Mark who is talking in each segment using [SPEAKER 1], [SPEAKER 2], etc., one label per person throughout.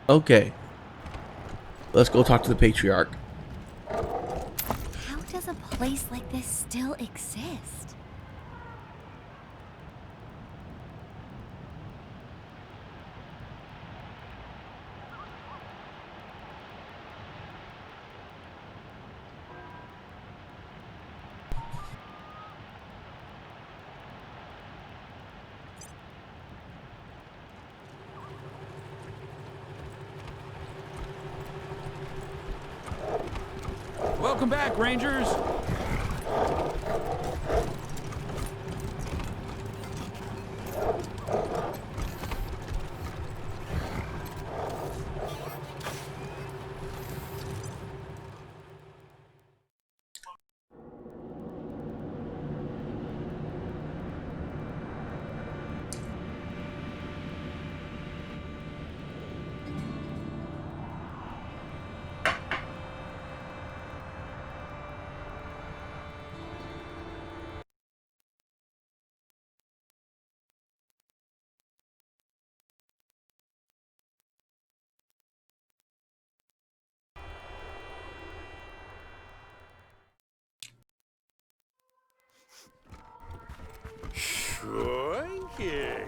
[SPEAKER 1] Okay, let's go talk to the patriarch.
[SPEAKER 2] How does a place like this still exist?
[SPEAKER 3] Welcome back, Rangers!
[SPEAKER 4] Crikey.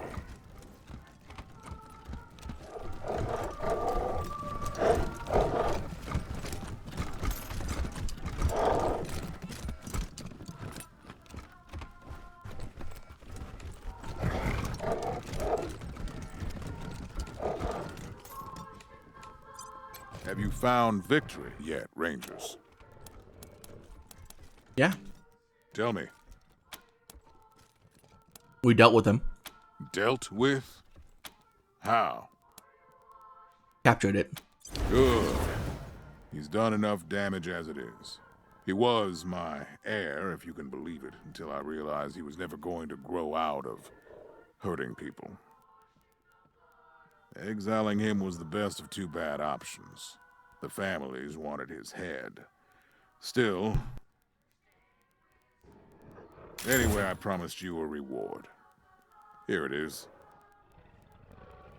[SPEAKER 5] Have you found victory yet, Rangers?
[SPEAKER 1] Yeah,
[SPEAKER 5] Tell me.
[SPEAKER 1] we dealt with him.
[SPEAKER 5] Dealt with? How?
[SPEAKER 1] Captured it.
[SPEAKER 5] Good. He's done enough damage as it is. He was my heir, if you can believe it, until I realized he was never going to grow out of hurting people. Exiling him was the best of two bad options. The families wanted his head. Still... Anyway, I promised you a reward. Here it is.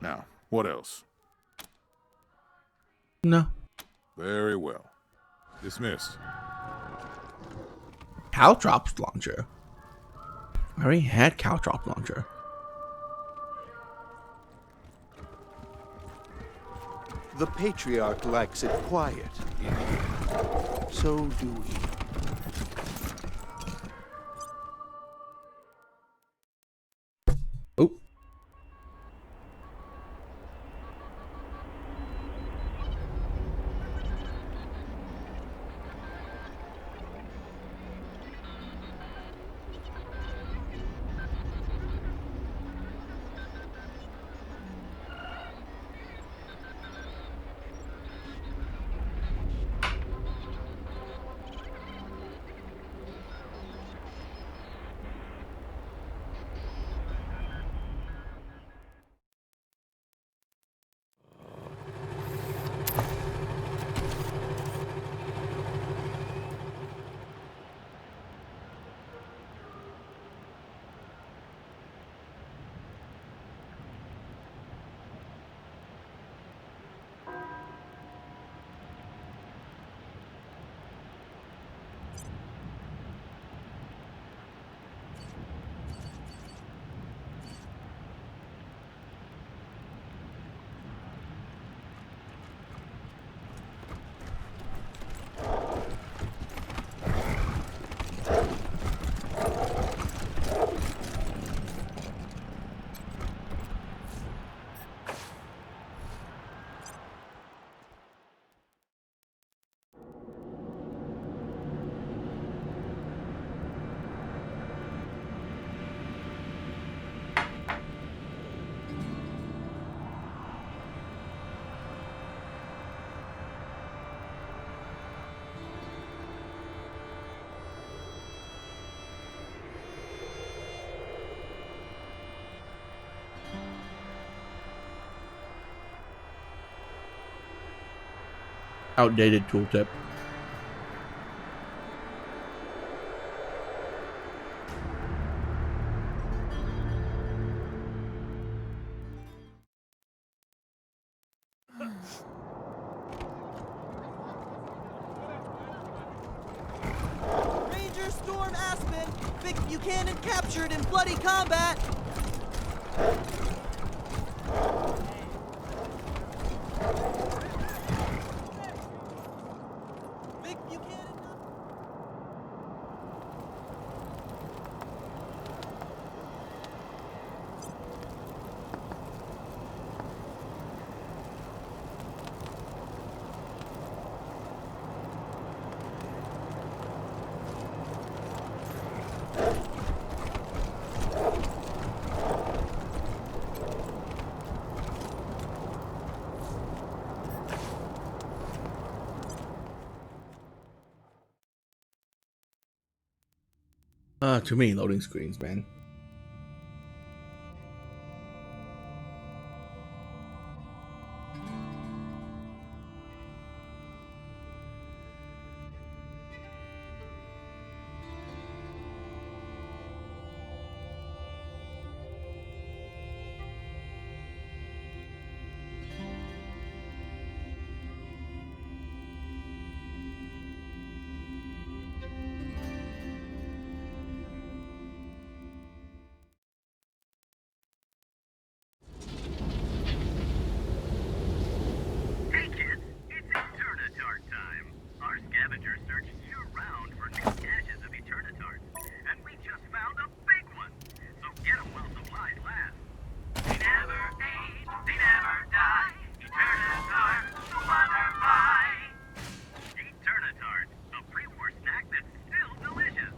[SPEAKER 5] Now, what else?
[SPEAKER 1] No.
[SPEAKER 5] Very well. Dismissed.
[SPEAKER 1] Caltrops launcher. I already had Caltrop launcher.
[SPEAKER 4] The Patriarch likes it quiet in here. So do we.
[SPEAKER 1] Oh. Outdated tooltip.
[SPEAKER 3] Vic Buchanan captured in bloody combat! Vic Buchanan...
[SPEAKER 1] Too many loading screens, man.
[SPEAKER 6] Hey kids, it's Eternitart time. Our scavengers search year-round for new caches of Eternitarts, and we just found a big one. So get 'em while supplies last. They never age, they never die. Eternitart, the mother pie. Eternitart, a pre-war snack that's still delicious.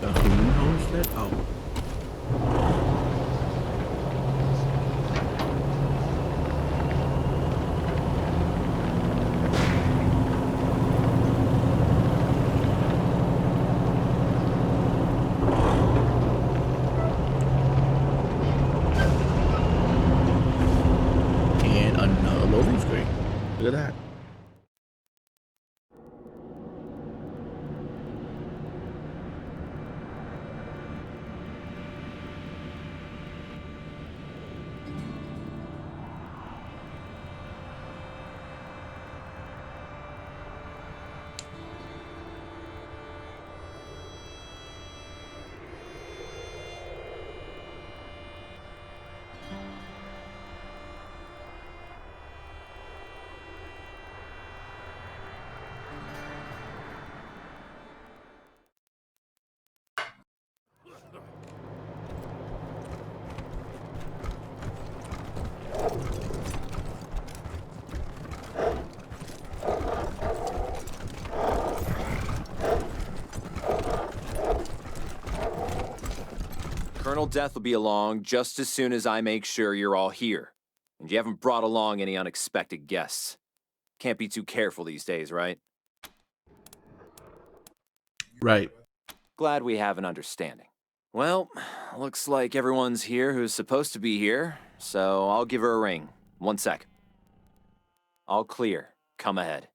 [SPEAKER 1] Who knows that? Oh. And another loading screen. Look at that.
[SPEAKER 7] Colonel Death will be along just as soon as I make sure you're all here. And you haven't brought along any unexpected guests. Can't be too careful these days, right?
[SPEAKER 1] Right.
[SPEAKER 7] Glad we have an understanding. Well, looks like everyone's here who's supposed to be here, so I'll give her a ring. 1 sec. All clear. Come ahead.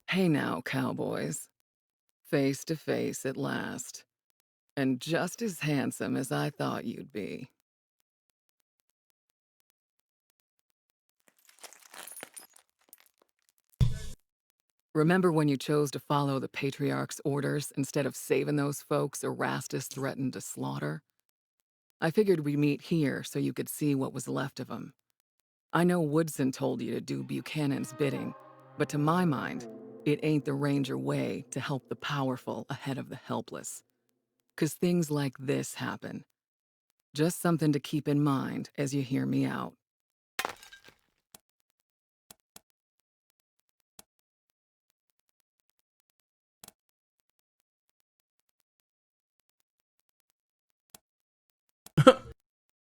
[SPEAKER 8] Hey now, cowboys. Face to face at last. And just as handsome as I thought you'd be. Remember when you chose to follow the Patriarch's orders instead of saving those folks Erastus threatened to slaughter? I figured we'd meet here so you could see what was left of them. I know Woodson told you to do Buchanan's bidding, but to my mind, it ain't the Ranger way to help the powerful ahead of the helpless. 'Cause things like this happen. Just something to keep in mind as you hear me out.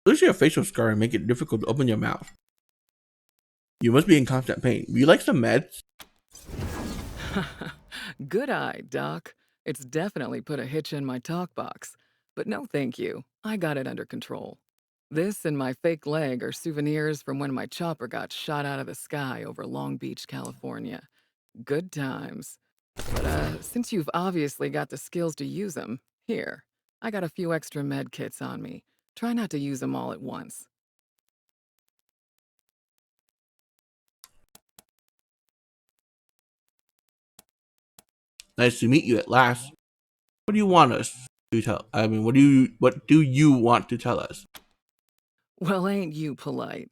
[SPEAKER 1] Lose your facial scar and make it difficult to open your mouth. You must be in constant pain. Would you like some meds?
[SPEAKER 8] Good eye, Doc. It's definitely put a hitch in my talk box. But no thank you. I got it under control. This and my fake leg are souvenirs from when my chopper got shot out of the sky over Long Beach, California. Good times. But since you've obviously got the skills to use them, here, I got a few extra med kits on me. Try not to use them all at once.
[SPEAKER 1] Nice to meet you at last. What do you want us to tell? I mean, what do you want to tell us?
[SPEAKER 8] Well, ain't you polite?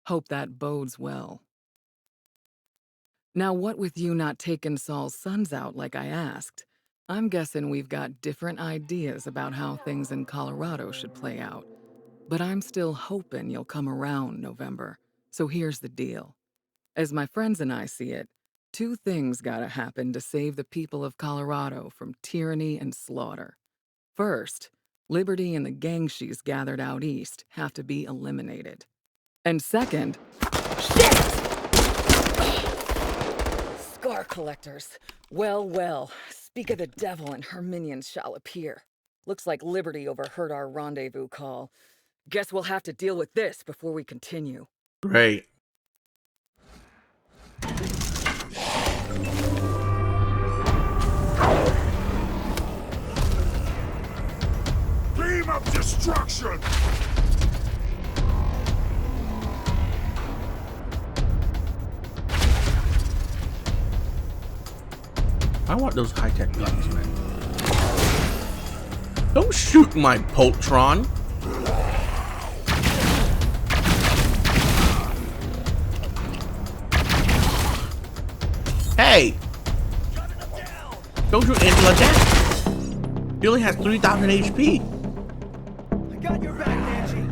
[SPEAKER 8] Hope that bodes well. Now, what with you not taking Saul's sons out like I asked, I'm guessing we've got different ideas about how things in Colorado should play out. But I'm still hoping you'll come around November. So here's the deal. As my friends and I see it, 2 things gotta happen to save the people of Colorado from tyranny and slaughter. First, Liberty and the gang she's gathered out east have to be eliminated. And second, Scar collectors. Well, well, speak of the devil and her minions shall appear. Looks like Liberty overheard our rendezvous call. Guess we'll have to deal with this before we continue.
[SPEAKER 1] Great.
[SPEAKER 5] Beam of destruction!
[SPEAKER 1] I want those high-tech guns, man. Don't shoot my Poltron. Hey! Don't shoot Angela like that. He only has 3,000 HP.
[SPEAKER 3] I got your back, Angie.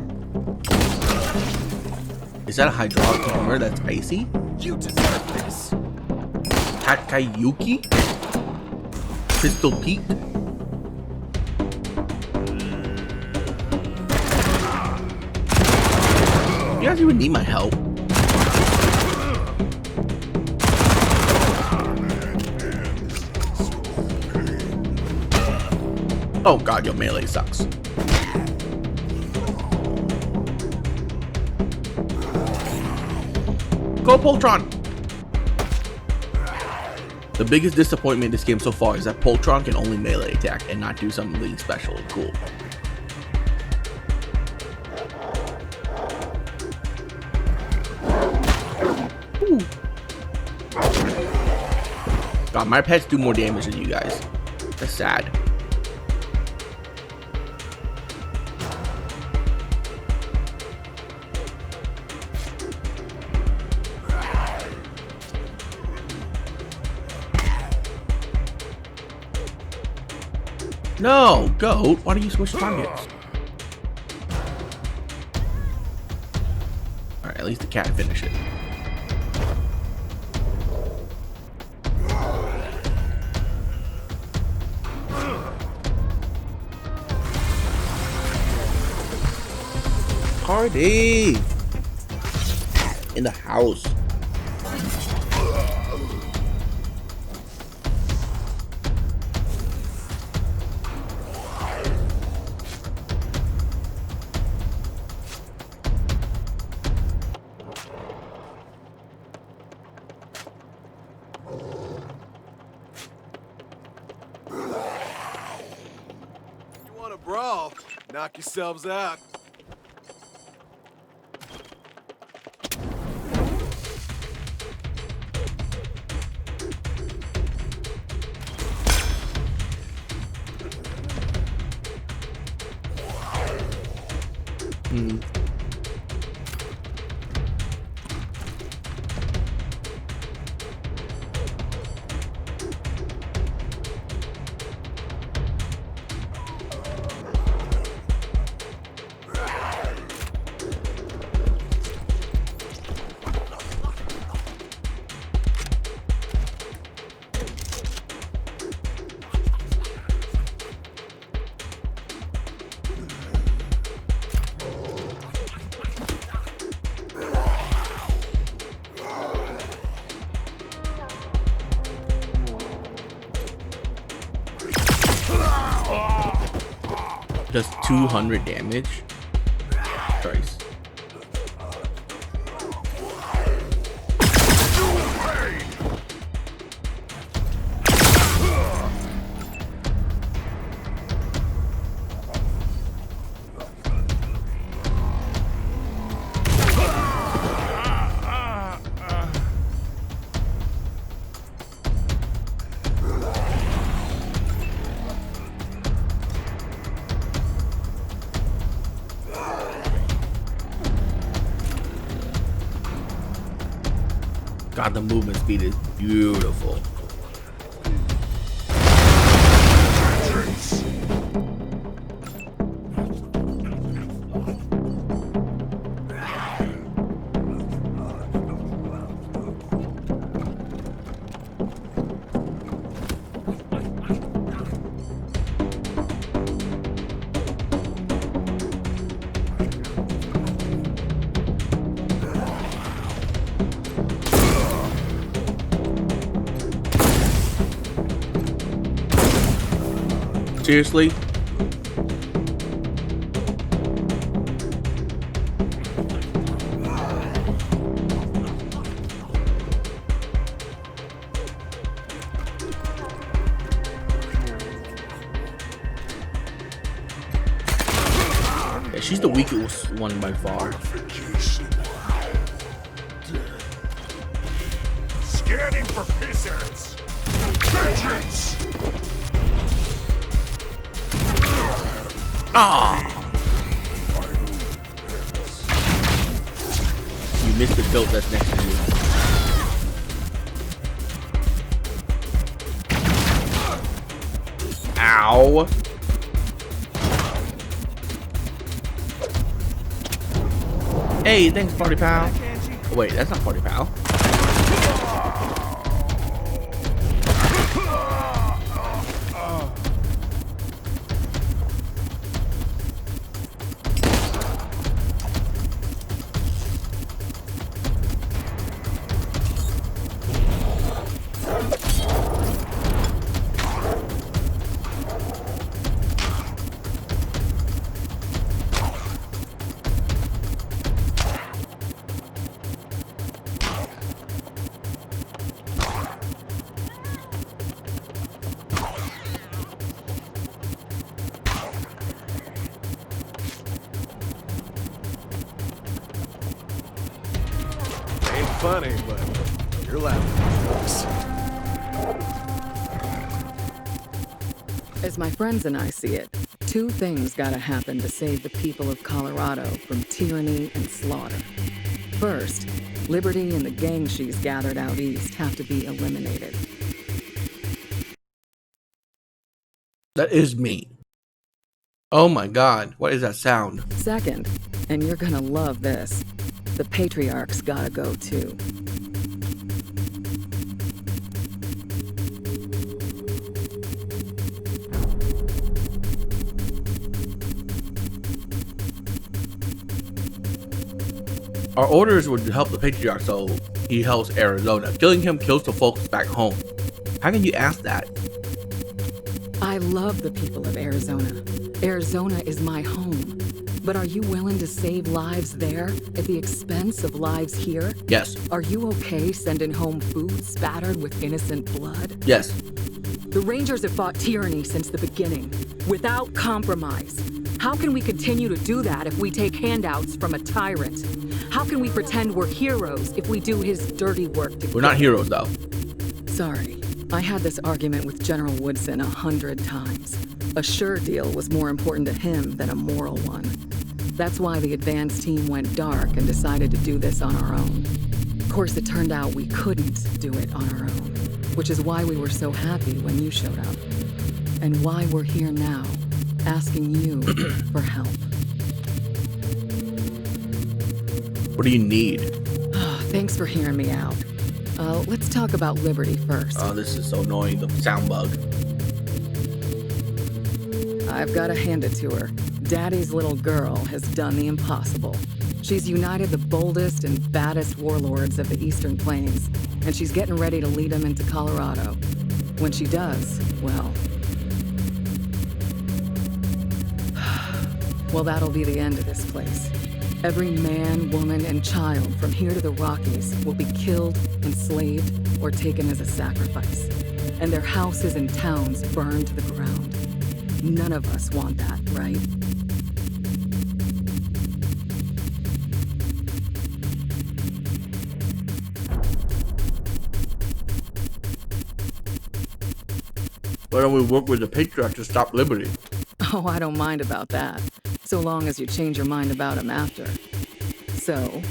[SPEAKER 1] Is that a hydraulic hammer that's icy?
[SPEAKER 3] You deserve this.
[SPEAKER 1] Takayuki? Crystal Pete? You guys even need my help? Oh god, your melee sucks. Go Poltron! The biggest disappointment in this game so far is that Poltron can only melee attack and not do something special and cool. Ooh. God, my pets do more damage than you guys. That's sad. No, goat, why do you switch targets? Alright, at least the cat finished it. Party! In the house.
[SPEAKER 3] Brawl. Knock yourselves out.
[SPEAKER 1] Does 200 damage? Christ. God, the movement speed is beautiful. Seriously? Yeah, she's the weakest one by far.
[SPEAKER 5] Scanning for pissers. Vengeance.
[SPEAKER 1] Ah! You missed the goat that's next to you. Ow! Hey, thanks, Party Pal. Oh, wait, that's not Party Pal.
[SPEAKER 3] Ain't funny, but you're laughing, folks.
[SPEAKER 8] As my friends and I see it, two things gotta happen to save the people of Colorado from tyranny and slaughter. First, Liberty and the gang she's gathered out east have to be eliminated.
[SPEAKER 1] That is me. Oh my god, what is that sound?
[SPEAKER 8] Second, and you're gonna love this, the patriarchs gotta go too.
[SPEAKER 1] Our orders would help the patriarch, so he helps Arizona. Killing him kills the folks back home. How can you ask that?
[SPEAKER 8] I love the people of Arizona. Arizona is my home. But are you willing to save lives there at the expense of lives here?
[SPEAKER 1] Yes.
[SPEAKER 8] Are you okay sending home food spattered with innocent blood?
[SPEAKER 1] Yes.
[SPEAKER 8] The Rangers have fought tyranny since the beginning, without compromise. How can we continue to do that if we take handouts from a tyrant? How can we pretend we're heroes if we do his dirty work together?
[SPEAKER 1] We're not heroes, though.
[SPEAKER 8] Sorry. I had this argument with General Woodson 100 times. A sure deal was more important to him than a moral one. That's why the advance team went dark and decided to do this on our own. Of course, it turned out we couldn't do it on our own, which is why we were so happy when you showed up. And why we're here now, asking you for help.
[SPEAKER 1] What do you need?
[SPEAKER 8] Thanks for hearing me out. Let's talk about Liberty first.
[SPEAKER 1] Oh, this is so annoying, the sound bug.
[SPEAKER 8] I've got to hand it to her. Daddy's little girl has done the impossible. She's united the boldest and baddest warlords of the Eastern Plains, and she's getting ready to lead them into Colorado. When she does, well... well, that'll be the end of this place. Every man, woman, and child from here to the Rockies will be killed, enslaved, or taken as a sacrifice. And their houses and towns burned to the ground. None of us want that, right?
[SPEAKER 1] Why don't we work with the patriarch to stop Liberty?
[SPEAKER 8] Oh, I don't mind about that, so long as you change your mind about him after. So,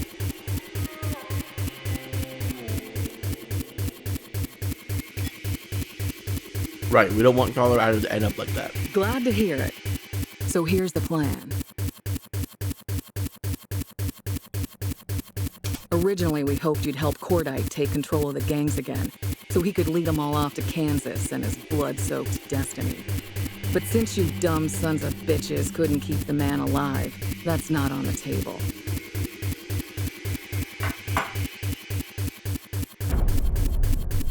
[SPEAKER 1] Right, we don't want Colorado to end up like that.
[SPEAKER 8] Glad to hear it. So here's the plan. Originally, we hoped you'd help Cordite take control of the gangs again, so he could lead them all off to Kansas and his blood-soaked destiny. But since you dumb sons of bitches couldn't keep the man alive, that's not on the table.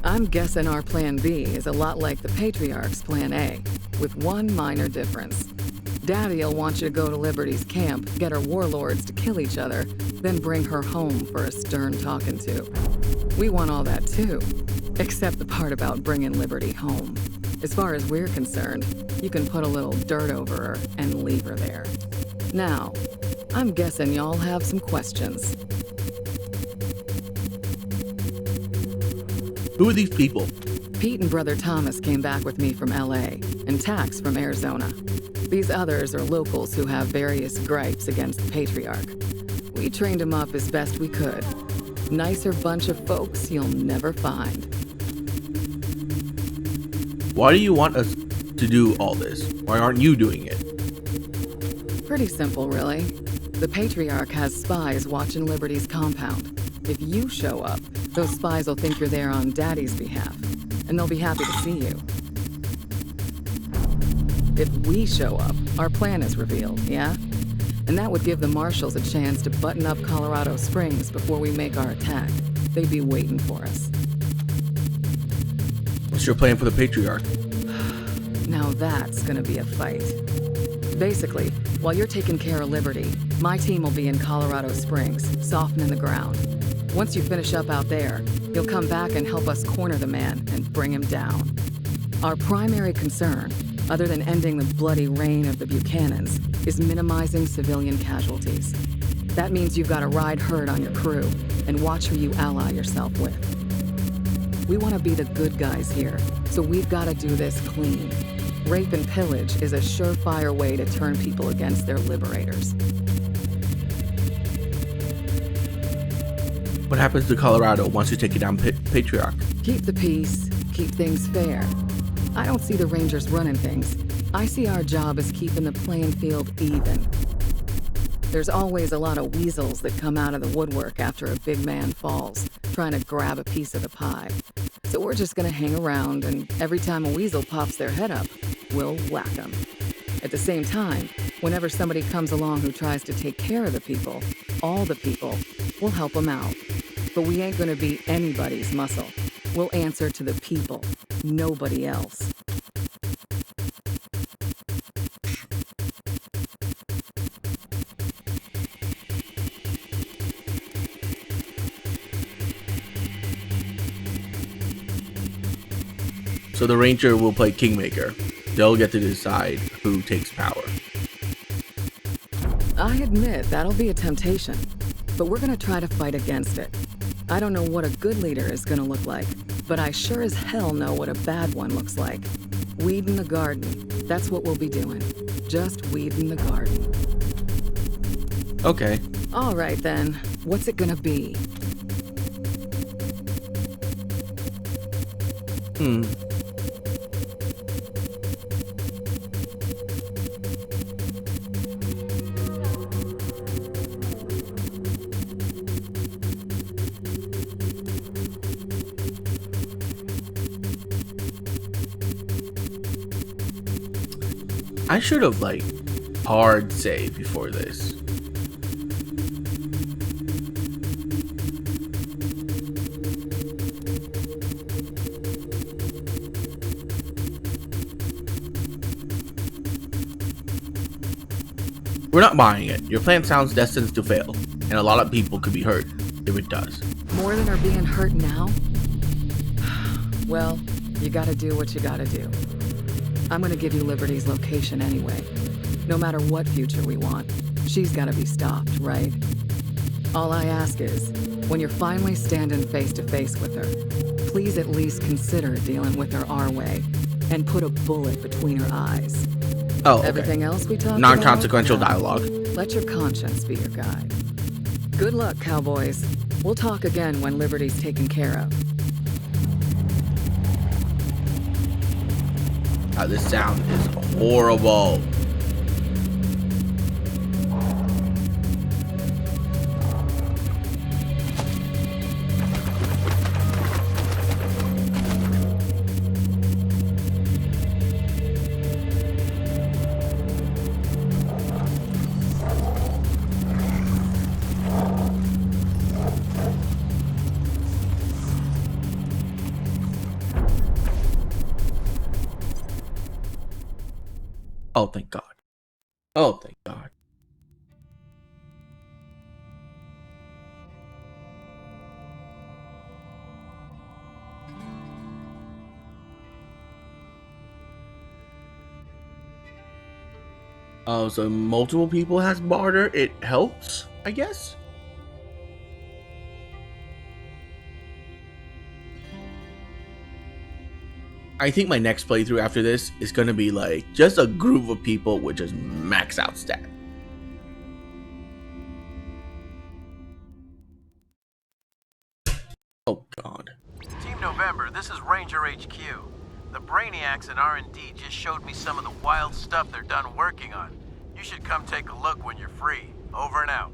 [SPEAKER 8] I'm guessing our plan B is a lot like the Patriarch's plan A, with one minor difference. Daddy'll want you to go to Liberty's camp, get her warlords to kill each other, then bring her home for a stern talking to. We want all that too, except the part about bringing Liberty home. As far as we're concerned, you can put a little dirt over her and leave her there. Now, I'm guessing y'all have some questions.
[SPEAKER 1] Who are these people?
[SPEAKER 8] Pete and Brother Thomas came back with me from LA, and Tax from Arizona. These others are locals who have various gripes against the Patriarch. We trained them up as best we could. Nicer bunch of folks you'll never find.
[SPEAKER 1] Why do you want us to do all this? Why aren't you doing it?
[SPEAKER 8] Pretty simple, really. The Patriarch has spies watching Liberty's compound. If you show up, those spies will think you're there on Daddy's behalf, and they'll be happy to see you. If we show up, our plan is revealed, yeah? And that would give the marshals a chance to button up Colorado Springs before we make our attack. They'd be waiting for us.
[SPEAKER 1] What's your plan for the Patriarch?
[SPEAKER 8] Now that's gonna be a fight. Basically, while you're taking care of Liberty, my team will be in Colorado Springs, softening the ground. Once you finish up out there, you'll come back and help us corner the man and bring him down. Our primary concern, other than ending the bloody reign of the Buchanans, is minimizing civilian casualties. That means you've got to ride herd on your crew and watch who you ally yourself with. We want to be the good guys here, so we've got to do this clean. Rape and pillage is a surefire way to turn people against their liberators.
[SPEAKER 1] What happens to Colorado once you take it down Patriarch?
[SPEAKER 8] Keep the peace, keep things fair. I don't see the Rangers running things. I see our job as keeping the playing field even. There's always a lot of weasels that come out of the woodwork after a big man falls, trying to grab a piece of the pie. So we're just gonna hang around, and every time a weasel pops their head up, we'll whack them. At the same time, whenever somebody comes along who tries to take care of the people, all the people, we'll help them out. But we ain't gonna be anybody's muscle. We'll answer to the people, nobody else.
[SPEAKER 1] So the Ranger will play Kingmaker. They'll get to decide who takes power.
[SPEAKER 8] I admit that'll be a temptation, but we're gonna try to fight against it. I don't know what a good leader is gonna look like, but I sure as hell know what a bad one looks like. Weeding the garden. That's what we'll be doing. Just weeding the garden.
[SPEAKER 1] Okay.
[SPEAKER 8] All right then. What's it gonna be?
[SPEAKER 1] I should have hard save before this. We're not buying it. Your plan sounds destined to fail, and a lot of people could be hurt if it does.
[SPEAKER 8] More than are being hurt now? Well, you gotta do what you gotta do. I'm gonna give you Liberty's location anyway. No matter what future we want, she's gotta be stopped, right? All I ask is, when you're finally standing face to face with her, please at least consider dealing with her our way and put a bullet between her eyes.
[SPEAKER 1] Oh, okay.
[SPEAKER 8] Everything else we talked
[SPEAKER 1] Non-consequential
[SPEAKER 8] about?
[SPEAKER 1] dialogue.
[SPEAKER 8] Let your conscience be your guide. Good luck, cowboys. We'll talk again when Liberty's taken care of.
[SPEAKER 1] This sound is horrible. Oh, thank God. Oh, thank God. Oh, so multiple people has barter. It helps, I guess. I think my next playthrough after this is gonna be like just a group of people with just max out stat. Oh God.
[SPEAKER 9] Team November, this is Ranger HQ. The Brainiacs and R&D just showed me some of the wild stuff they're done working on. You should come take a look when you're free. Over and out.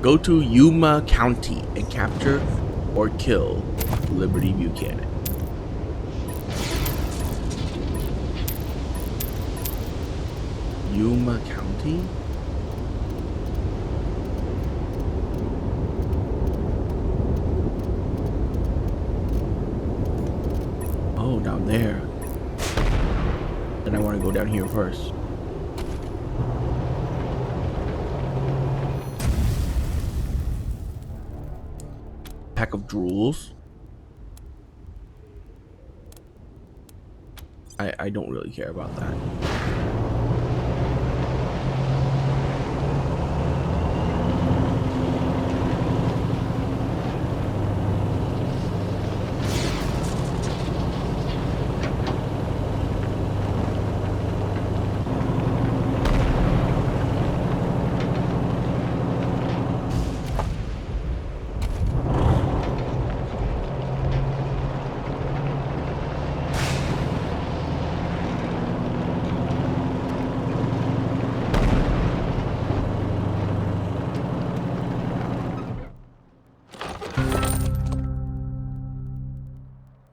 [SPEAKER 1] Go to Yuma County and capture or kill Liberty Buchanan. Yuma County? Oh, down there. Then I want to go down here first. Pack of drools. I don't really care about that.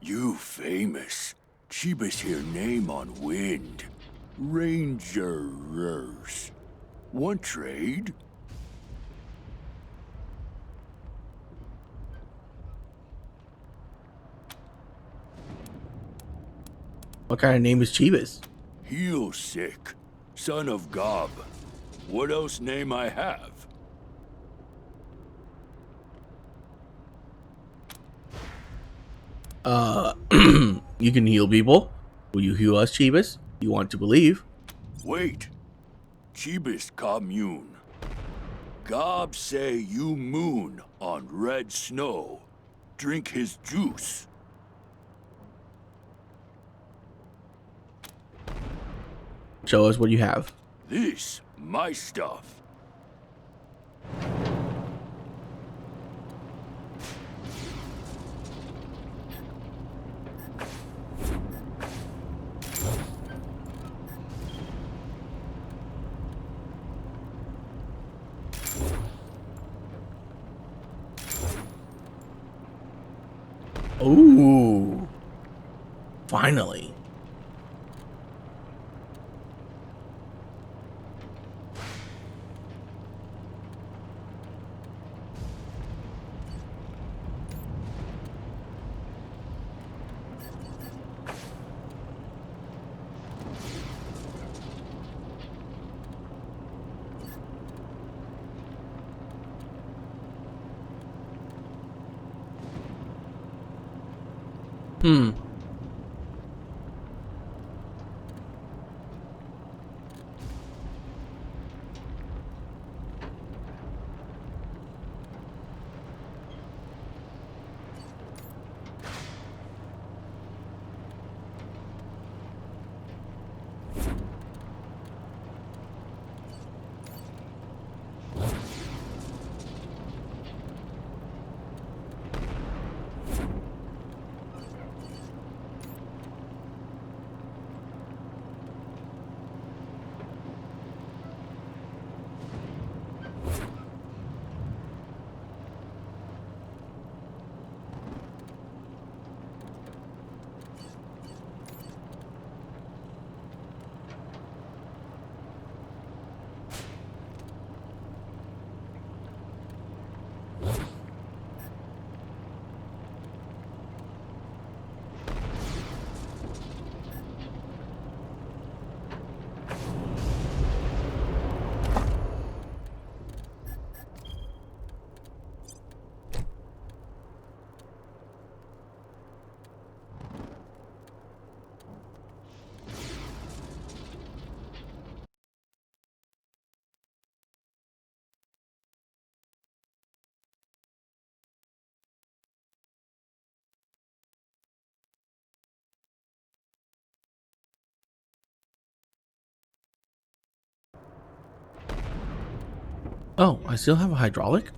[SPEAKER 10] You famous. Chibis hear name on wind. Rangers. Want trade?
[SPEAKER 1] What kind of name is Chivas?
[SPEAKER 10] Heel sick. Son of Gob. What else name I have?
[SPEAKER 1] You can heal people. Will you heal us, Chivas? You want to believe?
[SPEAKER 10] Wait. Chibis commune. Gob say you moon on red snow. Drink his juice.
[SPEAKER 1] Show us what you have.
[SPEAKER 10] This, my stuff.
[SPEAKER 1] Ooh. Finally. Hmm. Oh, I still have a hydraulic?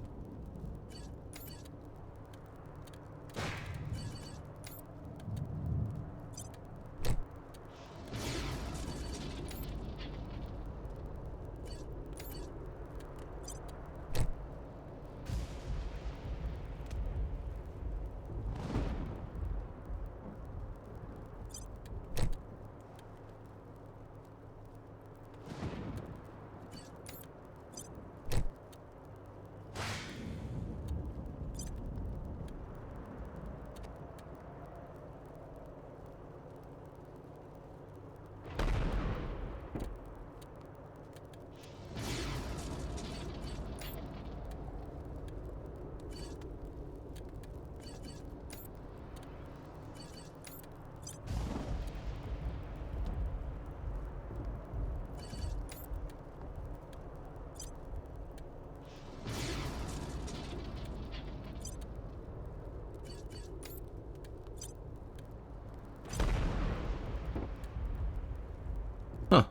[SPEAKER 1] Huh.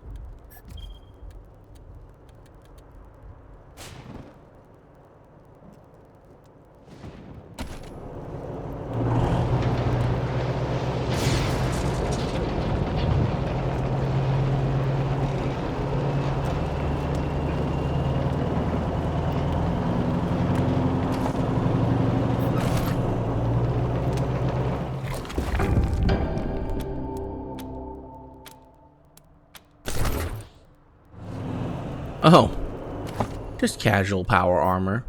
[SPEAKER 1] Oh, just casual power armor.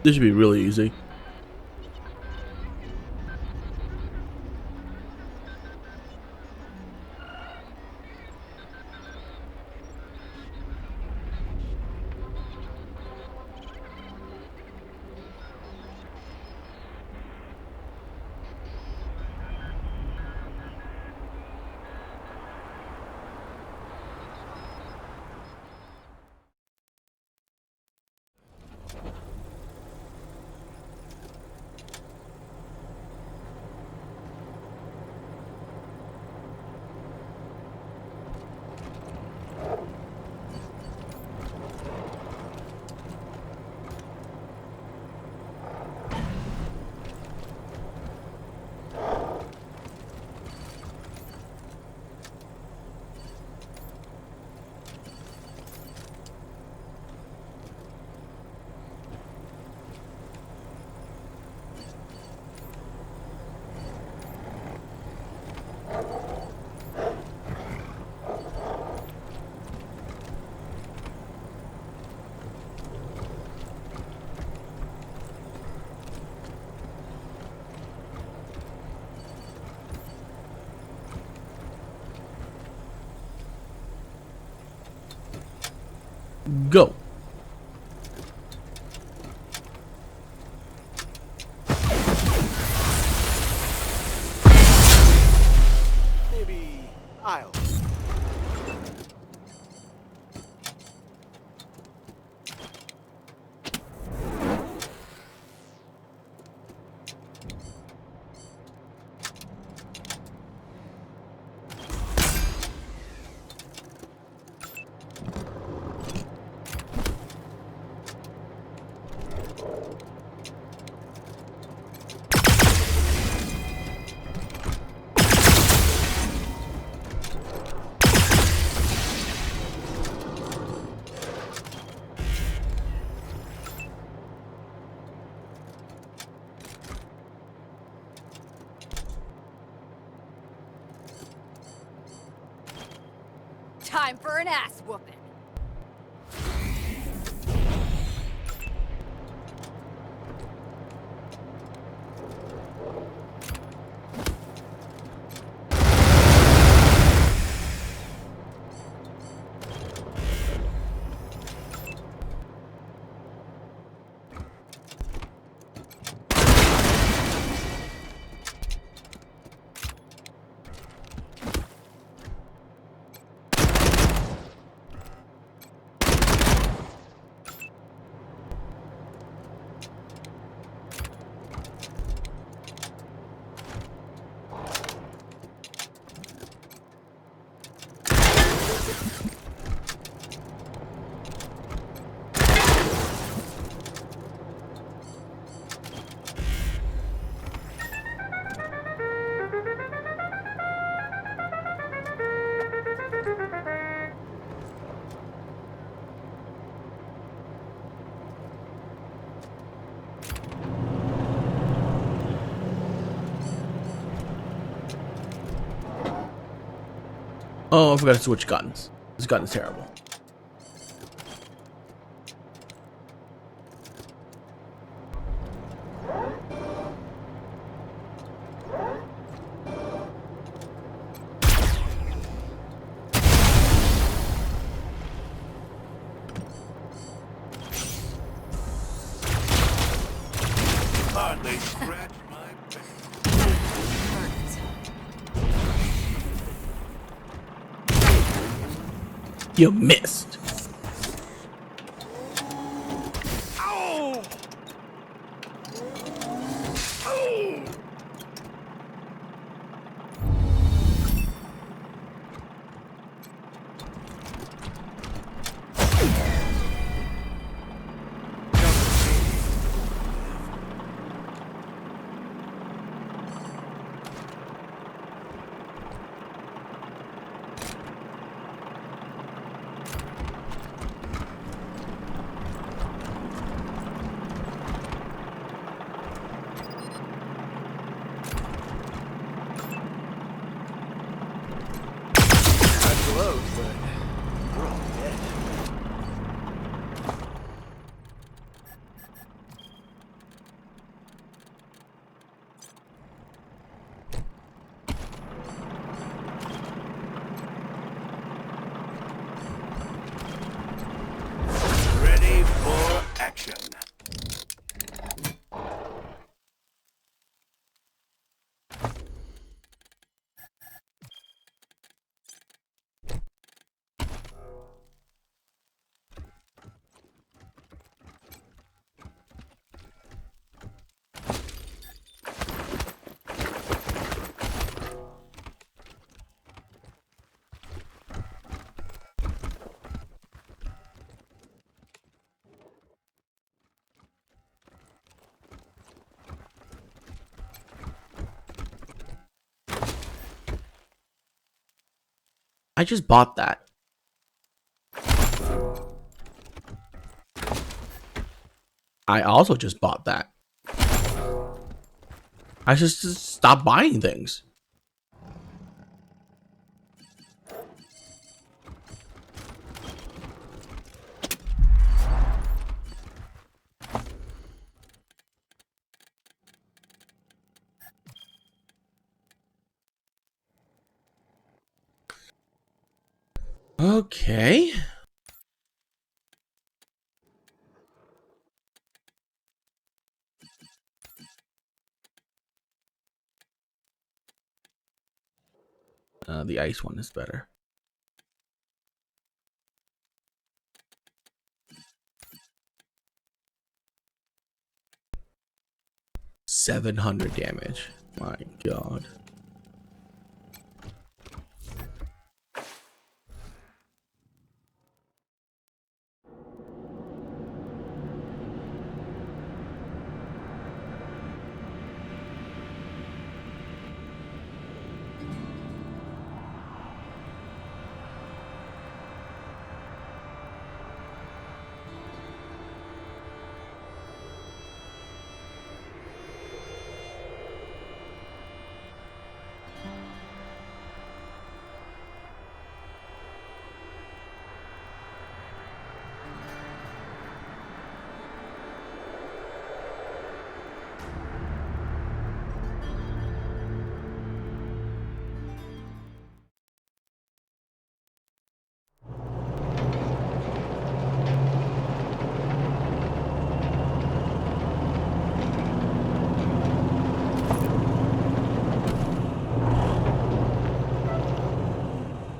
[SPEAKER 1] This should be really easy. Go.
[SPEAKER 3] I'll.
[SPEAKER 2] Time for an ass whooping.
[SPEAKER 1] Oh, I forgot to switch guns. This gun is terrible.
[SPEAKER 10] Hardly scratch my back.
[SPEAKER 1] You missed.
[SPEAKER 10] Ow! Ow!
[SPEAKER 3] Close, but we're all dead.
[SPEAKER 10] Ready for action.
[SPEAKER 1] I just bought that. I also just bought that. I just stop buying things. Okay. The ice one is better. $700 damage. My God.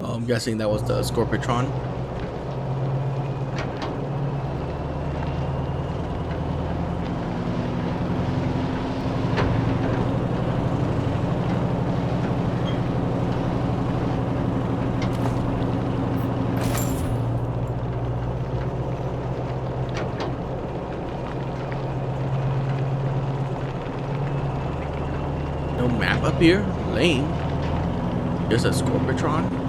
[SPEAKER 1] I'm guessing that was the Scorpiotron. No map up here? Lame. Just a Scorpiotron?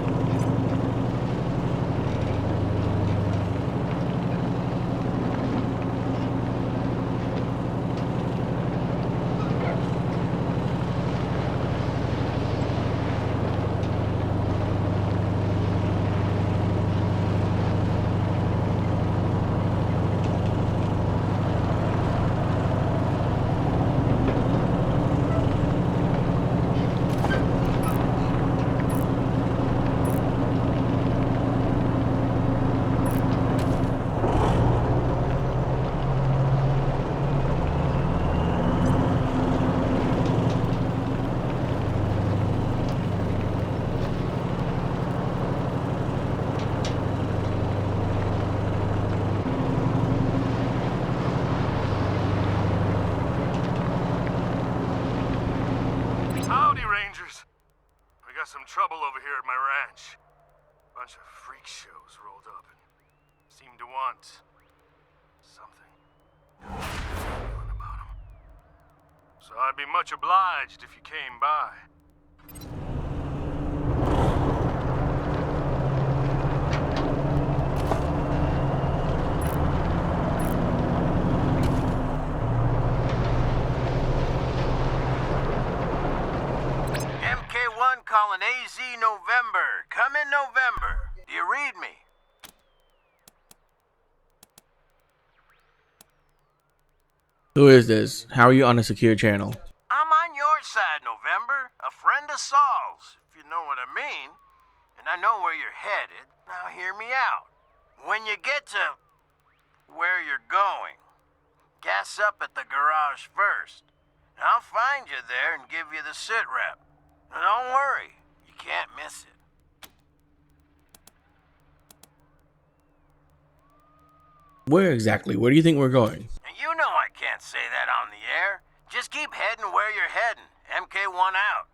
[SPEAKER 11] Howdy, Rangers. We got some trouble over here at my ranch. Bunch of freak shows rolled up and seem to want something. Feeling about 'em. So I'd be much obliged if you came by.
[SPEAKER 9] MK1 calling AZ November. Come in November. Do you read me?
[SPEAKER 1] Who is this? How are you on a secure channel?
[SPEAKER 9] I'm on your side, November. A friend of Saul's, if you know what I mean. And I know where you're headed. Now hear me out. When you get to where you're going, gas up at the garage first. And I'll find you there and give you the sit rep. And don't worry, you can't miss it.
[SPEAKER 1] Where exactly? Where do you think we're going?
[SPEAKER 9] And you know I can't say that on the air. Just keep heading where you're heading. MK1 out.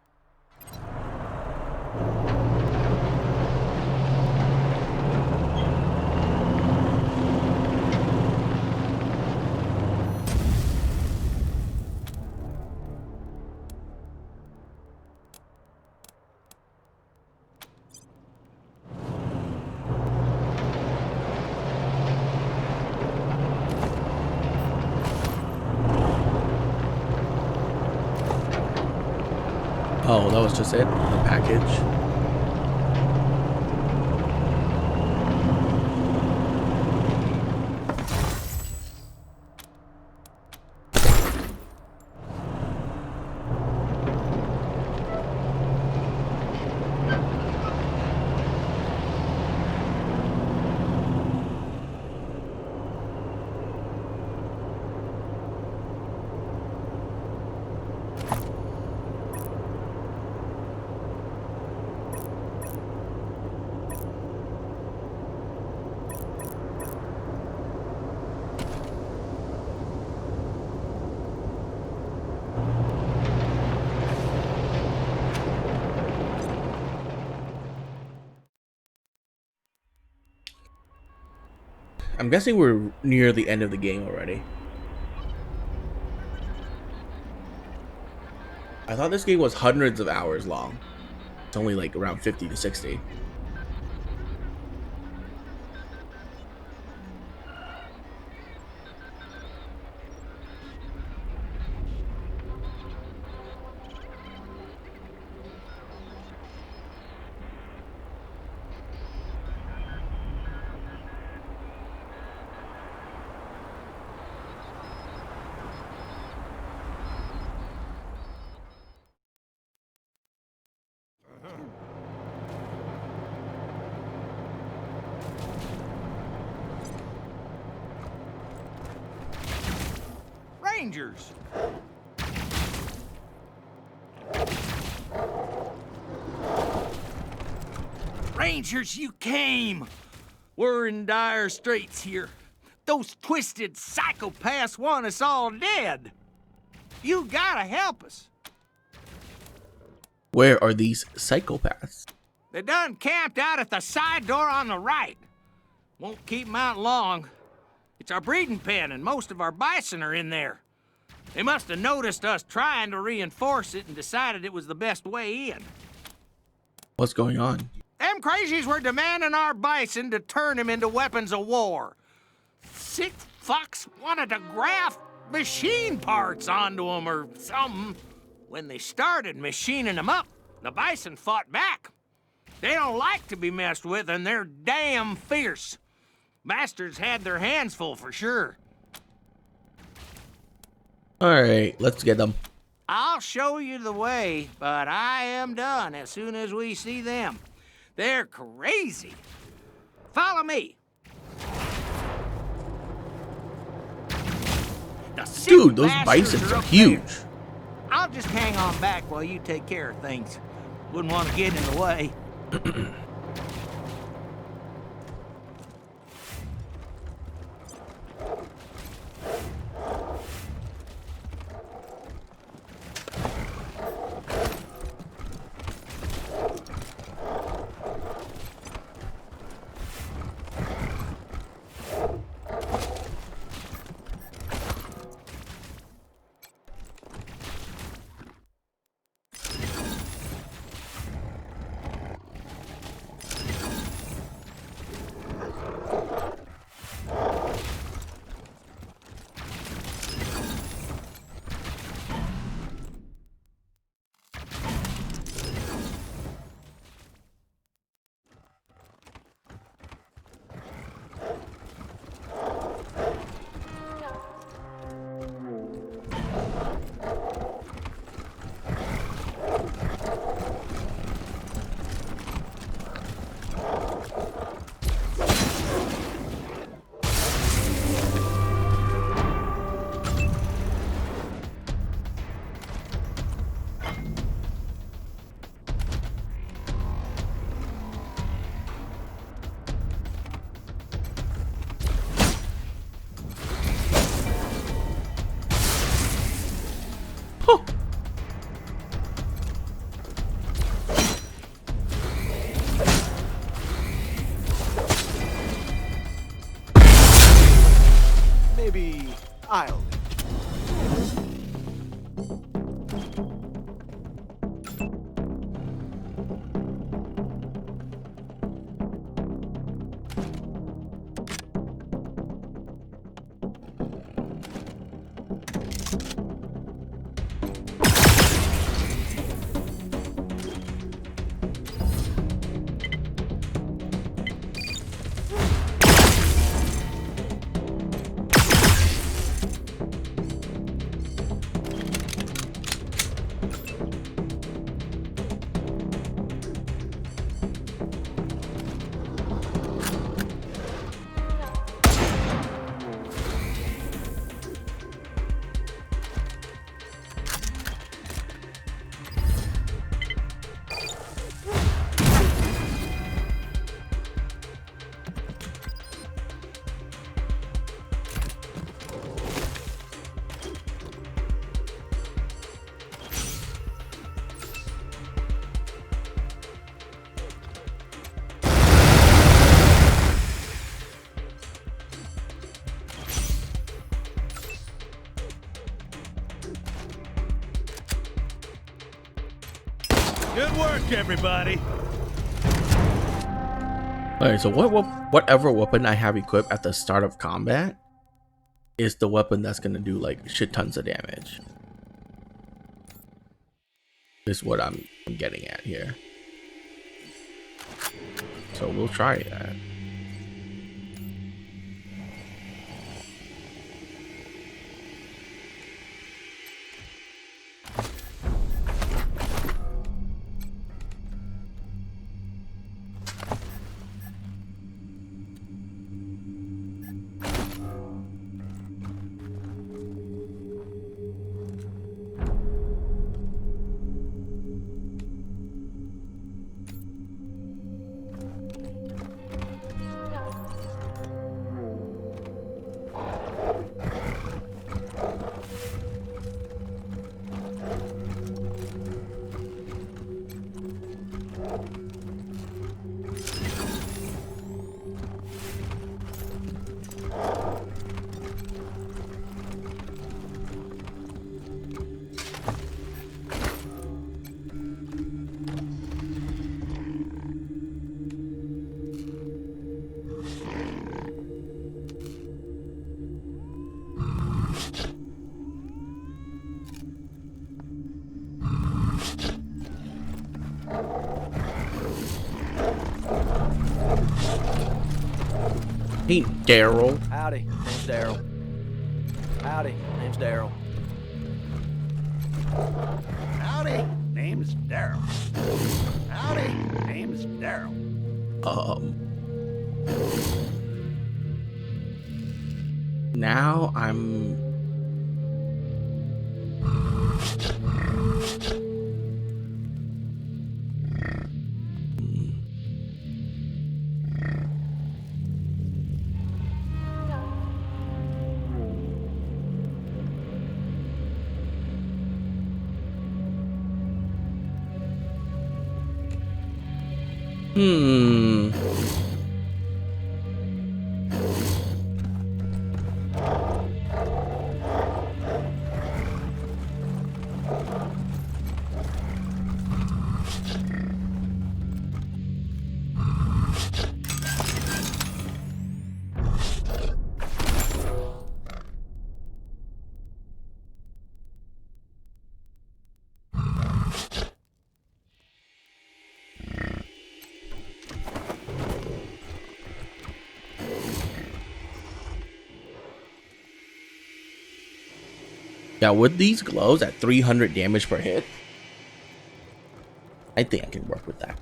[SPEAKER 1] Oh, that was just it? The package? I'm guessing we're near the end of the game already. I thought this game was hundreds of hours long. It's only like around 50 to 60.
[SPEAKER 9] Rangers! Rangers, you came! We're in dire straits here. Those twisted psychopaths want us all dead. You gotta help us.
[SPEAKER 1] Where are these psychopaths?
[SPEAKER 9] They done camped out at the side door on the right. Won't keep 'em out long. It's our breeding pen, and most of our bison are in there. They must have noticed us trying to reinforce it and decided it was the best way in.
[SPEAKER 1] What's going on?
[SPEAKER 9] Them crazies were demanding our bison to turn them into weapons of war. Sick fucks wanted to graft machine parts onto them or something. When they started machining them up, the bison fought back. They don't like to be messed with, and they're damn fierce. Bastards had their hands full for sure.
[SPEAKER 1] Alright, let's get them.
[SPEAKER 9] I'll show you the way, but I am done as soon as we see them. They're crazy. Follow me.
[SPEAKER 1] Dude, those bisons are huge.
[SPEAKER 9] I'll just hang on back while you take care of things. Wouldn't want to get in the way.
[SPEAKER 4] Maybe I'll.
[SPEAKER 11] Good work, everybody.
[SPEAKER 1] Alright, so whatever weapon I have equipped at the start of combat is the weapon that's gonna do like shit tons of damage. Is what I'm getting at here. So we'll try that. Hey, Daryl.
[SPEAKER 9] Howdy, name's Daryl. Howdy, name's Daryl. Howdy, name's Daryl. Howdy, name's Daryl.
[SPEAKER 1] Now I'm yeah, with these gloves at 300 damage per hit, I think I can work with that.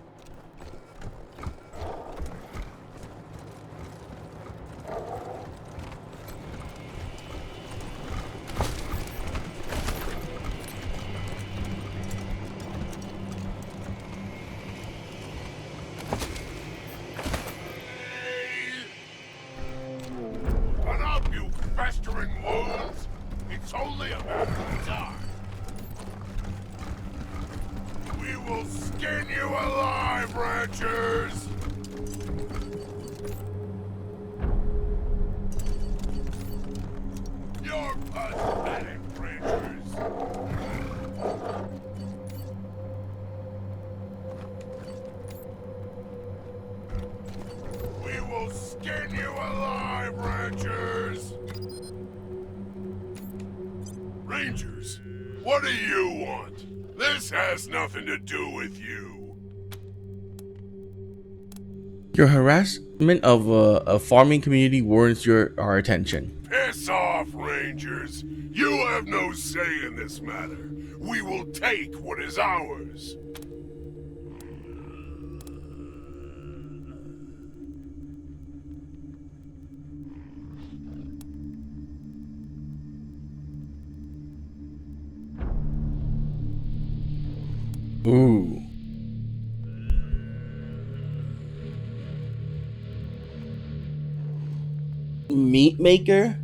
[SPEAKER 5] Run up, you festering wounds! It's only a matter of time. We will skin you alive, ranchers! You're pathetic, ranchers! We will skin you alive, ranchers! Rangers, what do you want? This has nothing to do with you.
[SPEAKER 1] Your harassment of a farming community warrants our attention.
[SPEAKER 5] Piss off, Rangers. You have no say in this matter. We will take what is ours.
[SPEAKER 1] Ooh. Meat maker?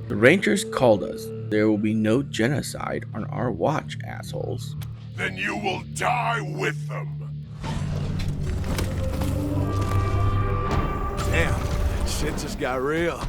[SPEAKER 1] The Rangers called us. There will be no genocide on our watch, assholes.
[SPEAKER 5] Then you will die with them.
[SPEAKER 3] Shit just got real.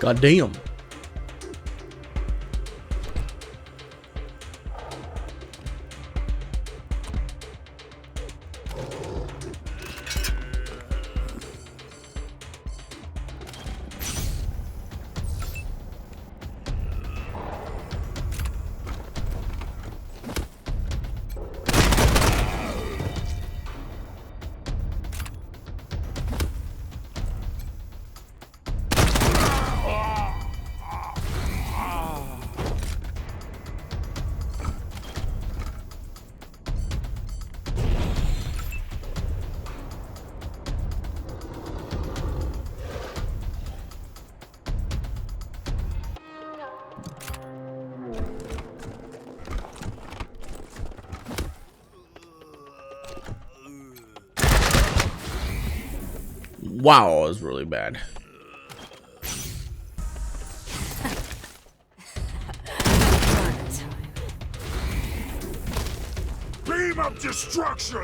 [SPEAKER 1] God damn. Wow, that was really bad.
[SPEAKER 5] Beam of destruction!